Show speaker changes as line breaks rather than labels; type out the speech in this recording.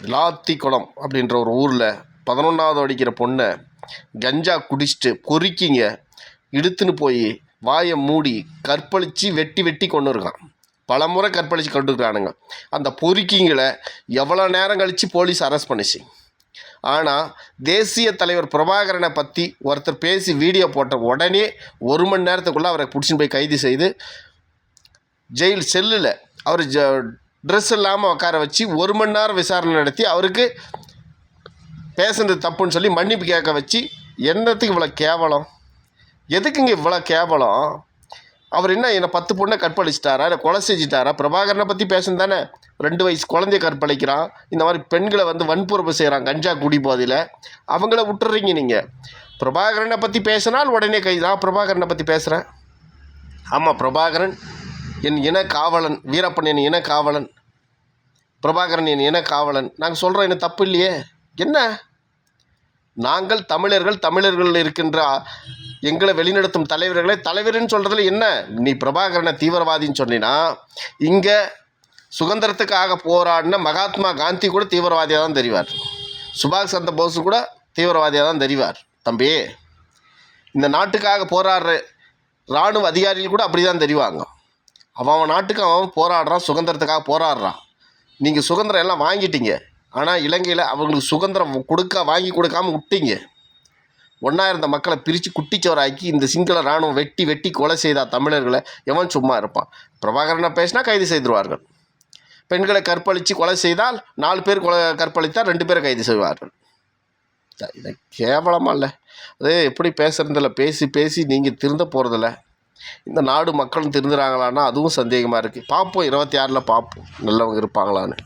விளாத்திக்குளம் அப்படின்ற ஒரு ஊரில் 11வது படிக்கிற பொண்ணை கஞ்சா குடிச்சிட்டு பொறுக்கிங்க இழுத்துன்னு போய் வாயை மூடி கற்பழித்து வெட்டி வெட்டி கொண்டு இருக்கான். பல முறை கற்பழித்து கொண்டு இருக்கிறானுங்க. அந்த பொறுக்கிங்களை எவ்வளோ நேரம் கழித்து போலீஸ் அரெஸ்ட் பண்ணிச்சு. ஆனால் தேசிய தலைவர் பிரபாகரனை பற்றி ஒருத்தர் பேசி வீடியோ போட்ட உடனே 1 மணி நேரத்துக்குள்ளே அவரை பிடிச்சின்னு போய் கைது செய்து ஜெயில் செல்லில் அவர் ட்ரெஸ் இல்லாமல் உட்கார வச்சு 1 மணி நேரம் விசாரணை நடத்தி அவருக்கு பேசுனது தப்புன்னு சொல்லி மன்னிப்பு கேட்க வச்சு, என்னத்துக்கு இவ்வளோ கேவலம்? எதுக்குங்க இவ்வளோ கேவலம்? அவர் என்னை 10 பொண்ணை கற்பழிச்சிட்டாரா, இல்லை கொலை செஞ்சிட்டாரா? பிரபாகரனை பற்றி பேசுன்னு தானே. 2 வயசு குழந்தைய கற்பழிக்கிறான், இந்த மாதிரி பெண்களை வன்புறப்பு செய்கிறான் கஞ்சா குடி போதையில். அவங்கள விட்டுறீங்க நீங்கள். பிரபாகரனை பற்றி பேசினால் உடனே கைது. நான் பிரபாகரனை பற்றி பேசுகிறேன். ஆமாம், பிரபாகரன் என் இன காவலன், வீரப்பன் என் இன காவலன், பிரபாகரன் என் இன காவலன். நாங்கள் சொல்கிறோம், என்ன தப்பு இல்லையே. என்ன நாங்கள் தமிழர்கள் இருக்கின்ற எங்களை வெளிநடத்தும் தலைவர்களை தலைவர்னு சொல்கிறதுல என்ன? நீ பிரபாகரனை தீவிரவாதின்னு சொன்னீன்னா, இங்கே சுதந்திரத்துக்காக போராடின மகாத்மா காந்தி கூட தீவிரவாதியாக தான் தெரிவார். சுபாஷ் சந்திர போஸ் கூட தீவிரவாதியாக தான் தெரிவார். தம்பி, இந்த நாட்டுக்காக போராடுற இராணுவ அதிகாரிகள் கூட அப்படி தான் தெரிவாங்க. அவன் நாட்டுக்கு அவன் போராடுறான், சுதந்திரத்துக்காக போராடுறான். நீங்கள் சுதந்திரம் எல்லாம் வாங்கிட்டீங்க. ஆனால் இலங்கையில் அவங்களுக்கு சுதந்திரம் வாங்கி கொடுக்காமல் விட்டீங்க. ஒன்றா இருந்த மக்களை பிரித்து குட்டிச்சோராக்கி இந்த சிங்கள இராணுவம் வெட்டி வெட்டி கொலை செய்தால் தமிழர்களை எவன் சும்மா இருப்பான்? பிரபாகரனை பேசினா கைது செய்துருவார்கள். பெண்களை கற்பழித்து கொலை செய்தால் 4 பேர் கற்பழித்தால் 2 பேரை கைது செய்வார்கள். இதை கேவலமாக இல்லை? அது எப்படி பேசுகிறதில்ல, பேசி பேசி நீங்கள் திருந்த போகிறதில்ல. இந்த நாடு மக்களும் திருந்துறாங்களான்னா அதுவும் சந்தேகமாக இருக்குது. பார்ப்போம், 26ல் பார்ப்போம் நல்லவங்க இருப்பாங்களான்னு.